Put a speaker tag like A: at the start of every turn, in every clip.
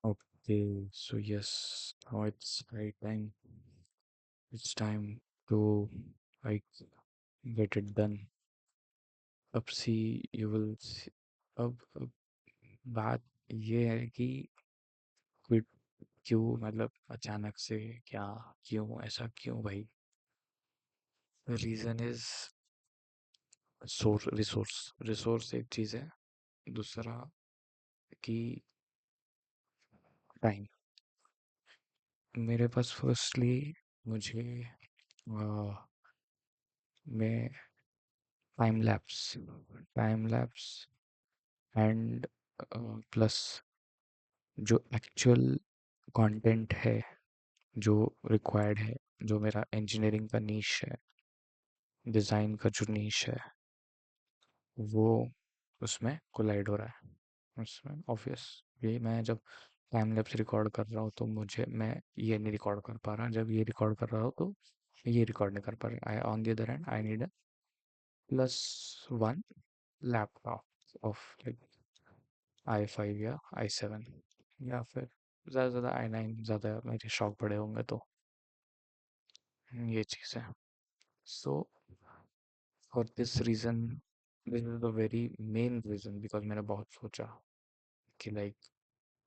A: Okay, so yes, now it's right time. It's time to like get it done. अब सी you will अब बात ये है कि क्विट क्यों मतलब अचानक से क्या क्यों ऐसा क्यों भाई reason is source resource resource एक चीज है दूसरा कि टाइम मेरे पास फर्स्टली मुझे मैं टाइम लैप्स एंड प्लस जो एक्चुअल कंटेंट है जो रिक्वायर्ड है जो मेरा इंजीनियरिंग का नीश है डिज़ाइन का जो नीश है वो उसमें कोलाइड हो रहा है उसमें ऑब्वियस ये मैं जब टाइम लैप्स रिकॉर्ड कर रहा हूँ तो मुझे मैं ये नहीं रिकॉर्ड कर पा रहा जब ये रिकॉर्ड कर रहा हूँ तो ये रिकॉर्ड नहीं कर पा रहा I on the other hand I need a plus one laptop of like i5 या i7 या फिर ज़्यादा से ज़्यादा i9 ज़्यादा मेरे शौक बड़े होंगे तो ये चीज़ है so for this reason this is the very main reason because मैंने बहुत सोचा कि like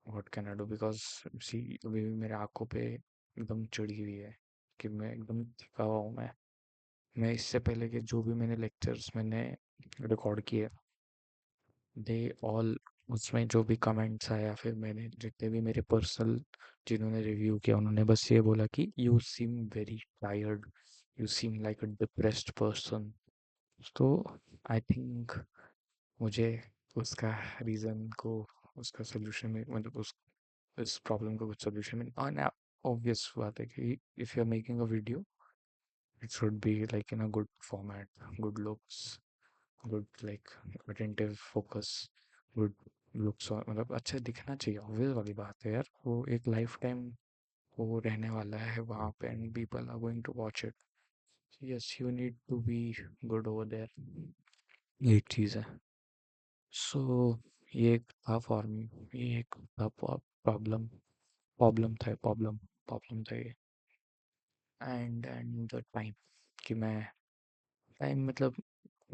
A: what can I do because see अभी भी मेरे आंखों पे एकदम चढ़ी हुई है कि मैं एकदम थका हुआ हूँ मैं इससे पहले के जो भी मैंने लेक्चर्स मैंने रिकॉर्ड किए दे ऑल उसमें जो भी कमेंट्स आया फिर मैंने जितने भी मेरे पर्सनल जिन्होंने रिव्यू किया उन्होंने बस ये बोला कि you seem very tired you seem like a depressed person तो आई थिंक मुझे उसका रीज़न को उसका सोल्यूशन में मतलब उस इस प्रॉब्लम का कुछ सोल्यूशन में और ऑब्वियस बात है कि if you are making a video it should be like in a good format good looks good like attentive focus good looks और मतलब अच्छा दिखना चाहिए ऑब्वियस वाली बात है यार वो एक लाइफ टाइम वो रहने वाला है वहाँ पे and people are going to watch it yes you need to be good over there ये एक चीज़ है सो ये एक था फॉर मी ये एक था प्रॉब्लम प्रॉब्लम था ये एंड द टाइम कि मैं टाइम मतलब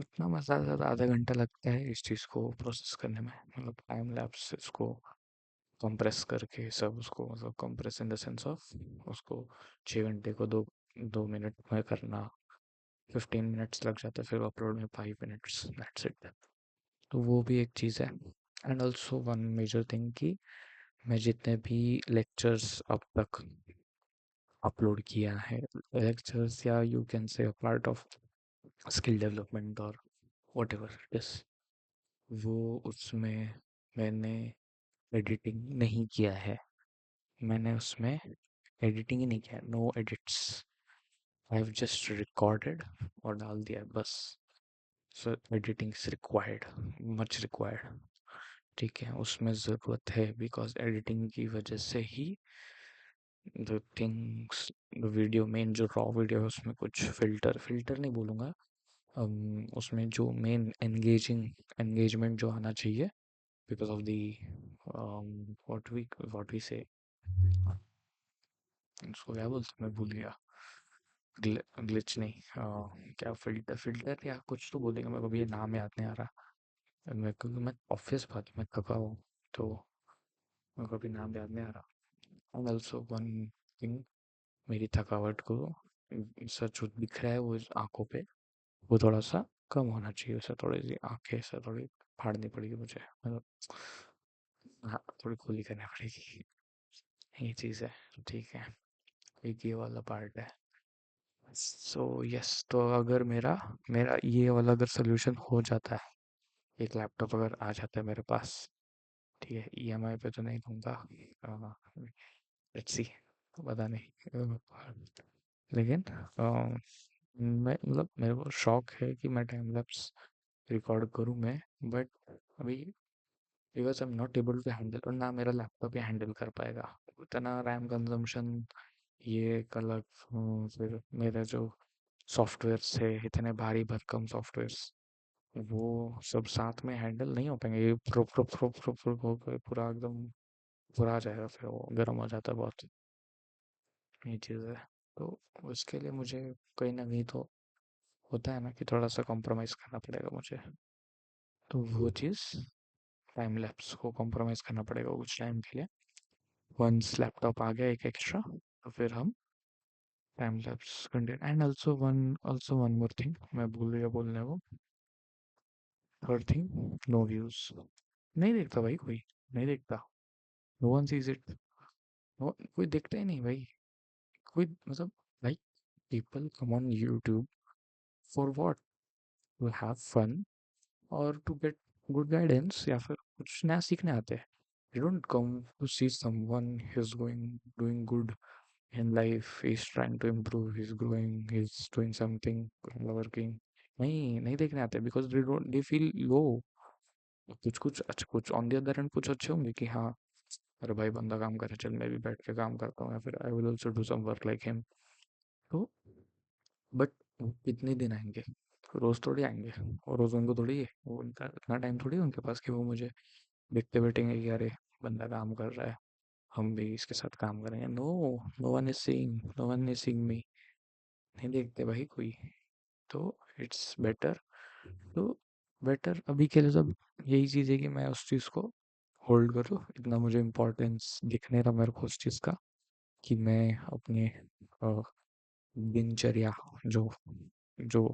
A: इतना ज़्यादा से ज़्यादा आधा घंटा लगता है इस चीज़ को प्रोसेस करने में मतलब टाइम लैप्स इसको कंप्रेस करके सब उसको मतलब compress in the sense of उसको 6 घंटे को 2 2 मिनट में करना 15 मिनट्स लग जाता है फिर अपलोड में 5 मिनट्स दैट्स इट तो वो भी एक चीज़ है and also one major thing कि मैं जितने भी लेक्चर्स अब तक अपलोड किया है लेक्चर्स या यू कैन से a part of skill development और वट एवर इट इज वो उसमें मैंने एडिटिंग नहीं किया है मैंने उसमें एडिटिंग ही नहीं किया no edits I have just recorded और डाल दिया बस so editing is required much required ठीक है उसमें ज़रूरत है बिकॉज एडिटिंग की वजह से ही the things the video main जो रॉ वीडियो है उसमें कुछ फिल्टर नहीं बोलूँगा उसमें जो मेन एंगेजमेंट जो आना चाहिए because of the what we say उसको क्या बोलते हैं मैं भूल गया ग्लिच नहीं क्या फिल्टर या कुछ तो बोलेंगे मेरे को अभी ये नाम याद नहीं आ रहा मैं क्योंकि मैं ऑफिस बात मैं थका हूँ तो मेरे को अभी नाम याद नहीं आ रहा एंड ऑल्सो वन थिंग मेरी थकावट को सच जो दिख रहा है वो आंखों पे वो थोड़ा सा कम होना चाहिए उसे थोड़ी सी आंखें से थोड़ी फाड़नी पड़ेगी मुझे मतलब हाँ थोड़ी खुली करनी पड़ेगी ये चीज़ है ठीक है एक ये वाला पार्ट है सो यस तो अगर मेरा मेरा ये वाला अगर सोल्यूशन हो जाता है एक लैपटॉप अगर आ जाता है मेरे पास ठीक है ईएमआई पे तो नहीं लूँगा लेट्स सी पता नहीं लेकिन मैं मतलब मेरे को शौक है कि मैं टाइम लैप्स रिकॉर्ड करूँ मैं बट अभी because I am not able to handle और ना मेरा लैपटॉप ये हैंडल कर पाएगा इतना रैम कंजम्पशन ये एक अलग फिर मेरे जो सॉफ्टवेयर्स है इतने भारी भरकम सॉफ्टवेयर्स वो सब साथ में हैंडल नहीं हो पाएंगे ये pro pro pro pro pro हो गए पूरा एकदम पूरा आ जाएगा, फिर वो गर्म हो जाता है बहुत। ये चीज़ है। तो उसके लिए मुझे कहीं ना कहीं तो होता है ना कि थोड़ा सा कॉम्प्रोमाइज़ करना पड़ेगा मुझे। तो वो चीज़, टाइम लैप्स को कॉम्प्रोमाइज़ करना पड़ेगा कुछ टाइम के लिए। वंस लैपटॉप आ गया एक एक्स्ट्रा, तो फिर हम time lapse continue. And also one more thing मैं भूल गया बोलने वो। Third thing, no views. नहीं देखता भाई कोई, नहीं देखता। No one sees it. No, कोई देखता ही नहीं भाई। कोई मतलब, like, people come on YouTube for what? To have fun और टू गेट गुड गाइडेंस, या फिर कुछ नया सीखने आते हैं। You don't come to see someone he is going doing good in life, he's trying to improve, he's growing, he's doing something, working। नहीं, नहीं देखने आते, because they feel low। कुछ कुछ अच्छा, कुछ ऑन द अदर हैंड कुछ अच्छे होंगे कि हाँ, अरे भाई बंदा काम कर रहा है, चल मैं भी बैठ के काम करता हूँ, या फिर I will also do some work like him. तो बट कितने दिन आएंगे? रोज थोड़ी आएंगे। और रोज उनको थोड़ी है, वो उनका इतना टाइम थोड़ी है उनके पास कि वो मुझे देखते बैठेंगे कि अरे बंदा काम कर रहा है, हम भी इसके साथ काम करेंगे। No, no one is seeing, no one is seeing me. नहीं देखते भाई कोई। तो इट्स बेटर, तो बेटर अभी के लिए सब यही चीज़ है कि मैं उस चीज़ को होल्ड करूँ। इतना मुझे इम्पोर्टेंस दिखने रहा मेरे को उस चीज़ का, कि मैं अपने अ, दिनचर्या, जो जो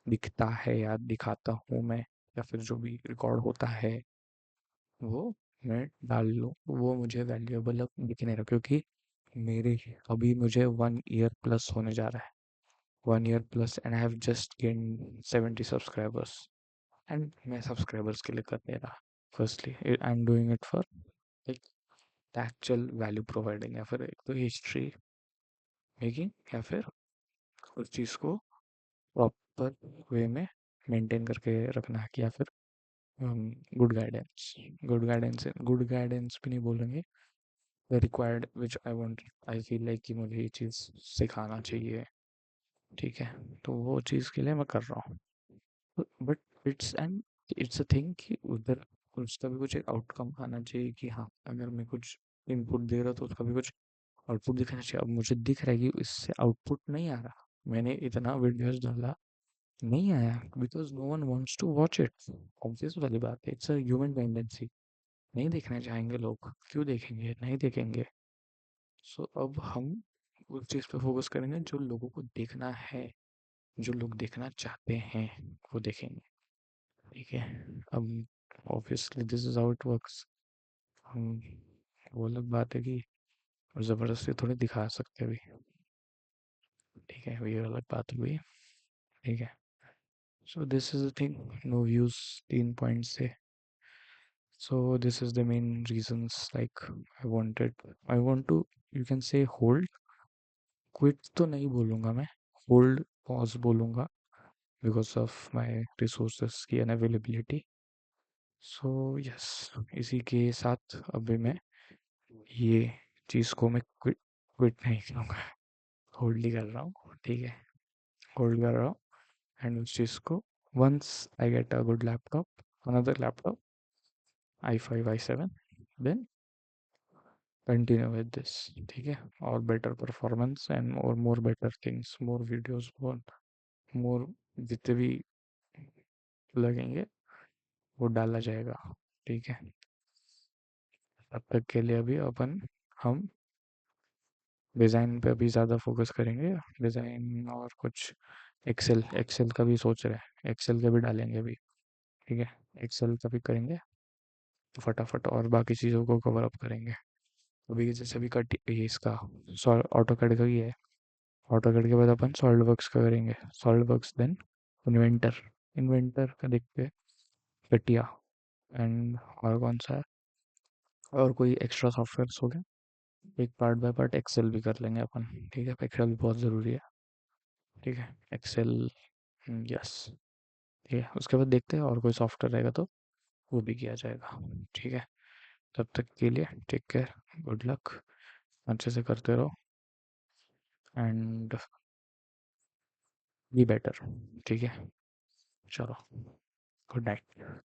A: दिखता है या दिखाता हूँ मैं, या फिर जो भी रिकॉर्ड होता है, वो मैं डाल लूँ। वो मुझे वैल्यूएबल अब दिख नहीं रहा, क्योंकि मेरे अभी मुझे 1 ईयर प्लस होने जा रहा है। 1 year plus, and I have just gain 70 subscribers. And मैं सब्सक्राइबर्स के लिए कर नहीं रहा। Firstly I am doing it for like the actual value providing, या फिर एक तो हिस्ट्री मेकिंग, या फिर उस चीज़ को प्रॉपर वे में मेंटेन करके रखना है, या फिर गुड गाइडेंस। गुड गाइडेंस भी नहीं बोलेंगे, the required which I want. I feel like कि मुझे ये चीज़ सिखाना चाहिए। ठीक है, तो वो चीज़ के लिए मैं कर रहा हूँ। बट इट्स अ थिंग कि उधर उसका भी कुछ एक आउटकम आना चाहिए, कि हाँ, अगर मैं कुछ इनपुट दे रहा तो उसका भी कुछ आउटपुट दिखना चाहिए। अब मुझे दिख रहा है कि इससे आउटपुट नहीं आ रहा, मैंने इतना वीडियोस डाला, नहीं आया, because no one wants to watch it. Obvious वाली बात है, इट्स अ ह्यूमन टेंडेंसी। नहीं देखना चाहेंगे लोग, क्यों देखेंगे? नहीं देखेंगे। सो अब हम उस चीज़ पे फोकस करेंगे जो लोगों को देखना है, जो लोग देखना चाहते हैं, वो देखेंगे। ठीक है। अब obviously this is how it works. हम, वो अलग बात है कि ज़बरदस्ती थोड़ी दिखा सकते अभी। ठीक है, ये अलग बात हुई। ठीक है। So this is the thing, no views 3 point से। So this is the main reasons, like I want to, you can say hold, quit तो नहीं बोलूँगा मैं, होल्ड पॉज बोलूँगा, बिकॉज ऑफ माई रिसोर्सेस की अनअवेलेबिलिटी। सो यस, इसी के साथ अभी मैं ये चीज़ को मैं क्विट क्विट नहीं करूँगा, होल्ड ही कर रहा हूँ। ठीक है, होल्ड कर रहा हूँ। एंड उस चीज़ को, once I get a good laptop, another laptop, i5 i7, then continue with this. ठीक है, और बेटर परफॉर्मेंस एंड और more better things, more videos, more जितने भी लगेंगे वो डाला जाएगा। ठीक है, तब तक के लिए अभी अपन, हम डिज़ाइन पे अभी ज़्यादा फोकस करेंगे। डिज़ाइन और कुछ एक्सेल, एक्सेल का भी सोच रहे हैं, एक्सेल का भी डालेंगे अभी। ठीक है, एक्सेल का भी करेंगे तो फटाफट, और बाकी चीज़ों को कवर अप करेंगे। अभी जैसे अभी कट ये इसका ऑटो कैड का ही है। ऑटो कैड के बाद अपन सॉलिड वर्क्स का करेंगे, SolidWorks then Inventor. Inventor का देखते हैं, कटिया, एंड और कौन सा है, और कोई एक्स्ट्रा सॉफ्टवेयर हो गया। एक पार्ट बाय पार्ट एक्सेल भी कर लेंगे अपन। ठीक है, एक्सेल भी बहुत ज़रूरी है। ठीक है, एक्सेल, यस। ठीक है, उसके बाद देखते हैं और कोई सॉफ्टवेयर रहेगा तो वो भी किया जाएगा। ठीक है, तब तक के लिए टेक केयर, गुड लक, अच्छे से करते रहो, एंड बी बेटर। ठीक है, चलो, गुड नाइट।